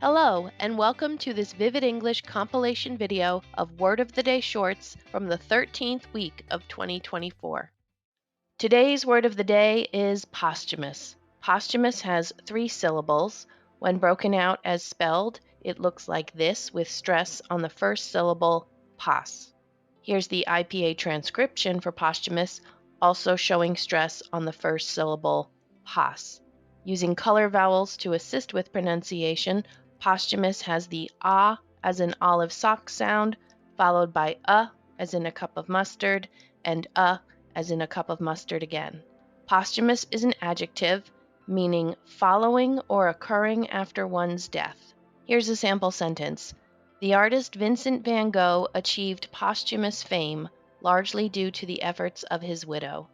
Hello, and welcome to this Vivid English compilation video of Word of the Day shorts from the 13th week of 2024. Today's word of the day is posthumous. Posthumous has 3 syllables. When broken out as spelled, it looks like this with stress on the first syllable, pos. Here's the IPA transcription for posthumous, also showing stress on the first syllable, pos. Using color vowels to assist with pronunciation, posthumous has the ah as in olive sock sound, followed by as in a cup of mustard, and as in a cup of mustard again. Posthumous is an adjective meaning following or occurring after one's death. Here's a sample sentence. The artist Vincent van Gogh achieved posthumous fame, largely due to the efforts of his widow.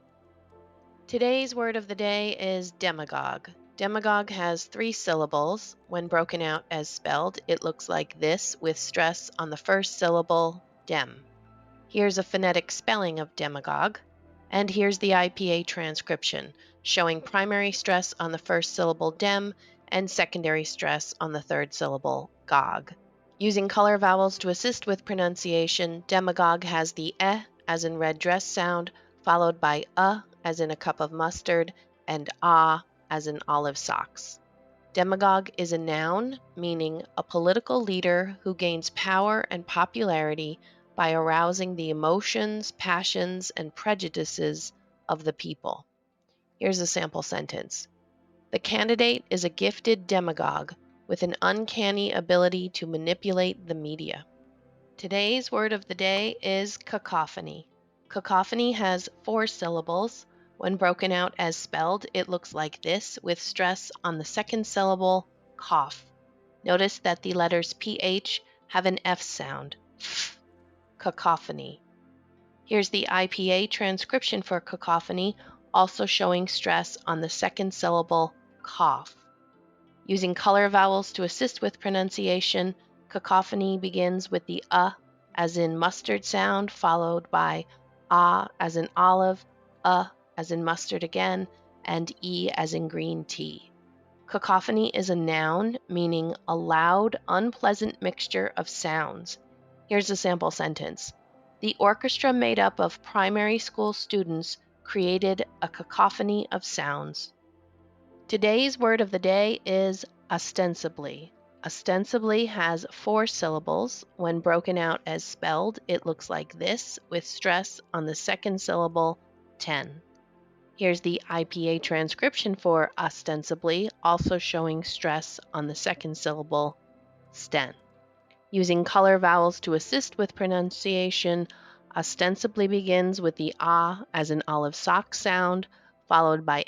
Today's word of the day is demagogue. Demagogue has 3 syllables. When broken out as spelled, it looks like this with stress on the first syllable, dem. Here's a phonetic spelling of demagogue. And here's the IPA transcription, showing primary stress on the first syllable, dem, and secondary stress on the third syllable, gog. Using color vowels to assist with pronunciation, demagogue has the as in red dress sound, followed by as in a cup of mustard, and as in olive socks. Demagogue is a noun meaning a political leader who gains power and popularity by arousing the emotions, passions, and prejudices of the people. Here's a sample sentence. The candidate is a gifted demagogue with an uncanny ability to manipulate the media. Today's word of the day is cacophony. Cacophony has 4 syllables. When broken out as spelled, it looks like this with stress on the second syllable, cough. Notice that the letters PH have an F sound. Cacophony. Here's the IPA transcription for cacophony, also showing stress on the second syllable, cough. Using color vowels to assist with pronunciation, cacophony begins with the as in mustard sound, followed by as in olive, as in mustard again, and E as in green tea. Cacophony is a noun meaning a loud, unpleasant mixture of sounds. Here's a sample sentence. The orchestra made up of primary school students created a cacophony of sounds. Today's word of the day is ostensibly. Ostensibly has 4 syllables. When broken out as spelled, it looks like this with stress on the second syllable, ten. Here's the IPA transcription for ostensibly, also showing stress on the second syllable, sten. Using color vowels to assist with pronunciation, ostensibly begins with the as in olive sock sound, followed by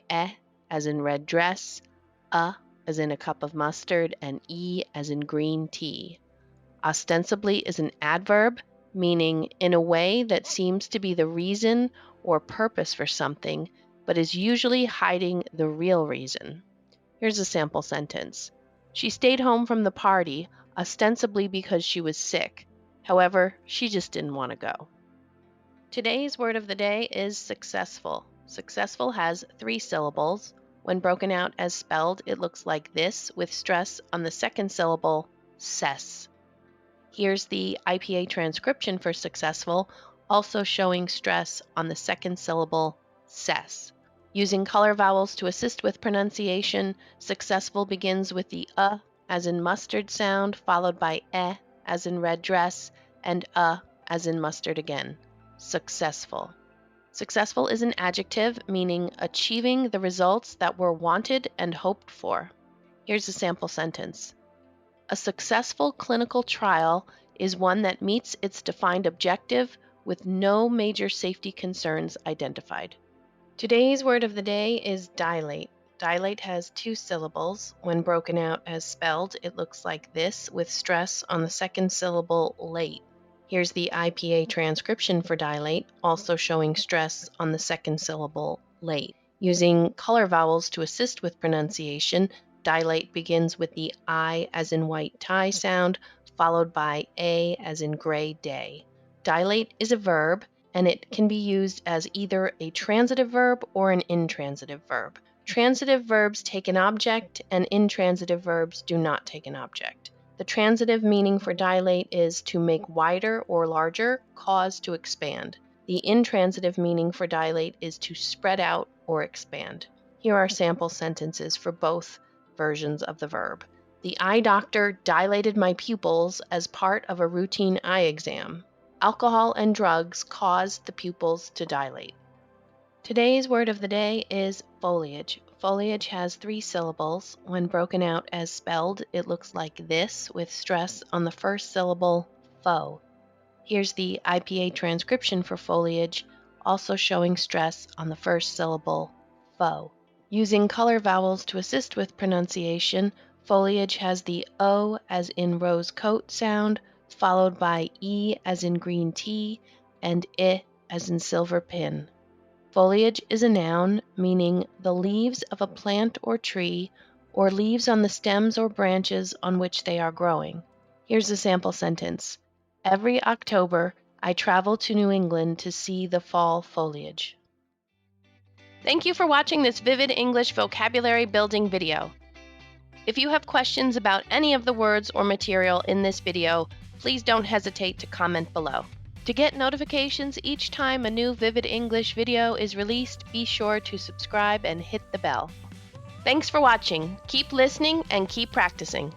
as in red dress, as in a cup of mustard, and E as in green tea. Ostensibly is an adverb meaning in a way that seems to be the reason or purpose for something, but is usually hiding the real reason. Here's a sample sentence. She stayed home from the party, ostensibly because she was sick. However, she just didn't want to go. Today's word of the day is successful. Successful has 3 syllables. When broken out as spelled, it looks like this with stress on the second syllable, cess. Here's the IPA transcription for successful, also showing stress on the second syllable, cess. Using color vowels to assist with pronunciation, successful begins with the as in mustard sound, followed by as in red dress, and as in mustard again. Successful. Successful is an adjective meaning achieving the results that were wanted and hoped for. Here's a sample sentence. A successful clinical trial is one that meets its defined objective with no major safety concerns identified. Today's word of the day is dilate. Dilate has 2 syllables. When broken out as spelled, it looks like this with stress on the second syllable, late. Here's the IPA transcription for dilate, also showing stress on the second syllable, late. Using color vowels to assist with pronunciation, dilate begins with the I as in white tie sound, followed by A as in gray day. Dilate is a verb, and it can be used as either a transitive verb or an intransitive verb. Transitive verbs take an object, and intransitive verbs do not take an object. The transitive meaning for dilate is to make wider or larger, cause to expand. The intransitive meaning for dilate is to spread out or expand. Here are sample sentences for both versions of the verb. The eye doctor dilated my pupils as part of a routine eye exam. Alcohol and drugs caused the pupils to dilate. Today's word of the day is foliage. Foliage has 3 syllables. When broken out as spelled, it looks like this, with stress on the first syllable, fo. Here's the IPA transcription for foliage, also showing stress on the first syllable, fo. Using color vowels to assist with pronunciation, foliage has the O as in rose coat sound, followed by E as in green tea, and I as in silver pin. Foliage is a noun, meaning the leaves of a plant or tree, or leaves on the stems or branches on which they are growing. Here's a sample sentence. Every October, I travel to New England to see the fall foliage. Thank you for watching this Vivid English vocabulary building video. If you have questions about any of the words or material in this video, please don't hesitate to comment below. To get notifications each time a new Vivid English video is released, be sure to subscribe and hit the bell. Thanks for watching. Keep listening and keep practicing.